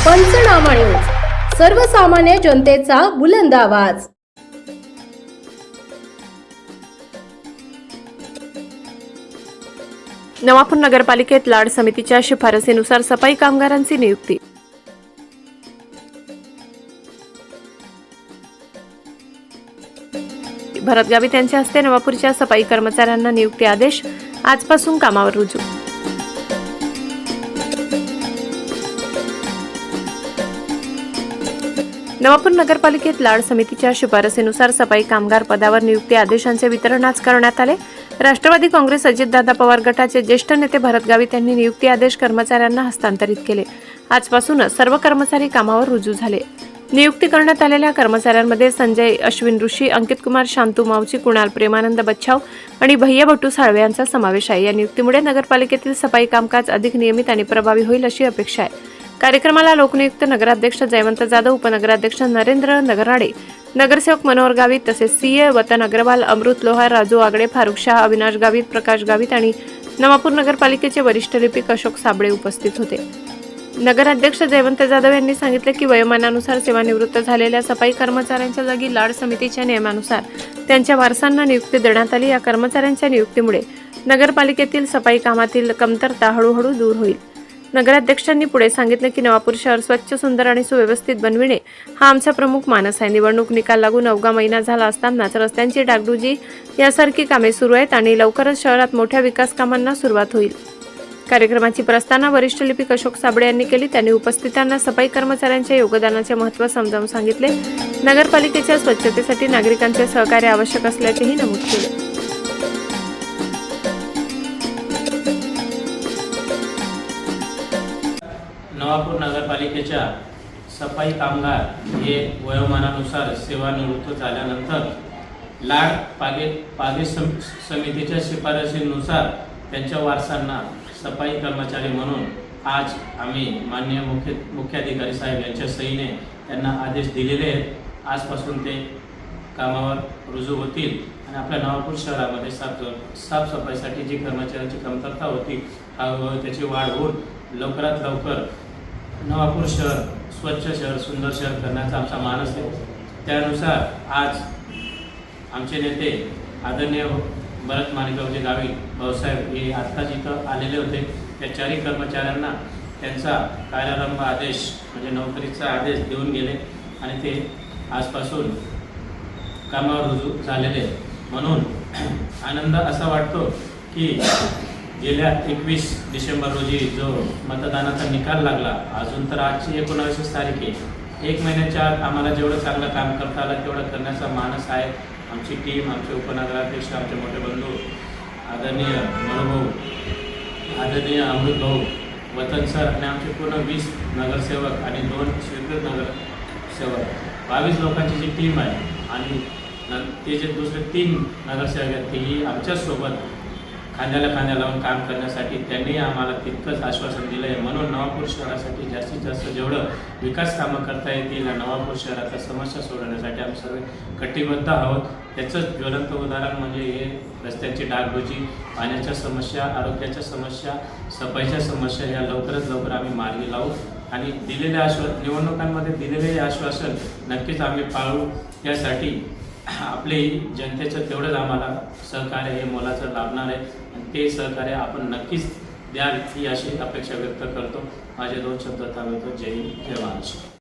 पंचनामा न्यूज, सर्वसामान्य जनतेचा बुलंद आवाज। नवापूर नगरपालिकेत लाड समितीच्या शिफारसीनुसार सफाई कामगारांची नियुक्ती। भरत गावित यांच्या हस्ते नवापूरच्या सफाई कर्मचाऱ्यांना नियुक्ती आदेश, आजपासून कामावर रुजू। नवापूर नगरपालिकेत लाड समितीच्या शिफारसीनुसार सफाई कामगार पदावर नियुक्ती आदेशांचे वितरण आज करण्यात आले। राष्ट्रवादी काँग्रेस अजितदादा पवार गटाचे ज्येष्ठ नेते भरत गावित यांनी नियुक्ती आदेश कर्मचाऱ्यांना हस्तांतरित केले। आजपासूनच सर्व कर्मचारी कामावर रुजू झाले। नियुक्ती करण्यात आलेल्या कर्मचाऱ्यांमध्ये संजय अश्विन ऋषी, अंकित कुमार शांतू मावची, कुणाल प्रेमानंद बच्छाव आणि भैया भट्टू साळवे यांचा समावेश आहे। या नियुक्तीमुळे नगरपालिकेतील सफाई कामकाज अधिक नियमित आणि प्रभावी होईल अशी अपेक्षा आहे। कार्यक्रमाला लोकनियुक्त नगराध्यक्ष जयवंत जाधव, उपनगराध्यक्ष नरेंद्र नगराडे, नगरसेवक मनोहर गावित तसेच सीए वतन अग्रवाल, अमृत लोहार, राजू आगडे, फारुख शाह, अविनाश गावित, प्रकाश गावित आणि नवापूर नगरपालिकेचे वरिष्ठ लिपिक अशोक साबळे उपस्थित होते। नगराध्यक्ष जयवंत जाधव यांनी सांगितले की वयोमानानुसार सेवानिवृत्त झालेल्या सफाई कर्मचाऱ्यांच्या जागी लाड समितीच्या नियमानुसार त्यांच्या वारसांना नियुक्ती देण्यात आली। या कर्मचाऱ्यांच्या नियुक्तीमुळे नगरपालिकेतील सफाई कामातील कमतरता हळूहळू दूर होईल। नगराध्यक्षांनी पुढे सांगितले की नवापूर शहर स्वच्छ, सुंदर आणि सुव्यवस्थित बनविणे हा आमचा प्रमुख मानस आहे। निवडणूक निकाल लागून अवघा महिना झाला असतानाच रस्त्यांची डागडुजी यासारखी कामे सुरू आहेत आणि लवकरच शहरात मोठ्या विकास कामांना सुरुवात होईल। कार्यक्रमाची प्रस्तावना वरिष्ठ लिपिक अशोक साबळे यांनी केली। त्यांनी उपस्थितांना सफाई कर्मचाऱ्यांच्या योगदानाचे महत्त्व समजावून सांगितले। नगरपालिकेच्या स्वच्छतेसाठी नागरिकांचे सहकार्य आवश्यक असल्याचेही नमूद केले। नवापूर नगरपालिकेच्या सफाई कामगार हे वयोमानानुसार सेवानिवृत्त झाल्यानंतर लाड पागे समितीच्या शिफारसीनुसार त्यांच्या वारसांना सफाई कर्मचारी म्हणून आज आम्ही माननीय मुख्याधिकारी साहेब यांच्या सहीने त्यांना आदेश दिलेले आहेत। आजपासून ते कामावर रुजू होतील आणि आपल्या नवापूर शहरामध्ये साफसफाईसाठी जी कर्मचाऱ्यांची कमतरता होती त्याची वाढ होऊन लवकरात लवकर नवापूर शहर स्वच्छ शहर, सुंदर शहर करण्याचा आमचा मानस आहे। त्यानुसार आज आमचे नेते आदरणीय भरत माणिकरावजी गावित भाऊसाहेब हे आत्ताच इथं आलेले होते। त्या चारही कर्मचाऱ्यांना त्यांचा कार्यारंभ आदेश म्हणजे नोकरीचा आदेश देऊन गेले आणि ते आजपासून कामावर रुजू झालेले। म्हणून आनंद असा वाटतो की गेल्या 21 डिसेंबर रोजी जो मतदानाचा निकाल लागला, अजून तर आजची 19 तारीख आहे, 1 महिन्याच्या आत आम्हाला जेवढं चांगलं काम करता आलं तेवढं करण्याचा मानस आहे। आमची टीम, आमचे उपनगराध्यक्ष, आमचे मोठे बंधू आदरणीय मनोभाऊ, आदरणीय अमृत भाऊ, वतन सर आणि आमचे पूर्ण 20 नगरसेवक आणि 2 स्वीकृत नगरसेवक 22 लोकांची जी टीम आहे आणि ते जे दुसरे 3 नगरसेवक आहेत तेही आमच्यासोबत खांद्याला खांद्या लावून काम करण्यासाठी त्यांनी आम्हाला तितकंच आश्वासन दिलं आहे। म्हणून नवापूर शहरासाठी जास्तीत जास्त जेवढं विकास कामं करता येतील नवापूर शहराच्या समस्या सोडवण्यासाठी आम्ही सर्व कटिबद्ध आहोत। त्याचंच ज्वलंत उदाहरण म्हणजे हे रस्त्यांची डागडुजी, पाण्याच्या समस्या, आरोग्याच्या समस्या, सफाईच्या समस्या या लवकरात लवकर आम्ही मार्गी लावू आणि दिलेले निवडणुकांमध्ये दिलेले आश्वासन नक्कीच आम्ही पाळू। यासाठी आपले जनतेचं तेवढंच आम्हाला सहकार्य हे मोलाचं लाभणार आहे आणि ते सहकार्य आपण नक्कीच द्याल ही अशी अपेक्षा व्यक्त करतो। माझे 2 शब्द थांबवतो। जय हिंद, जय महाराष्ट्र।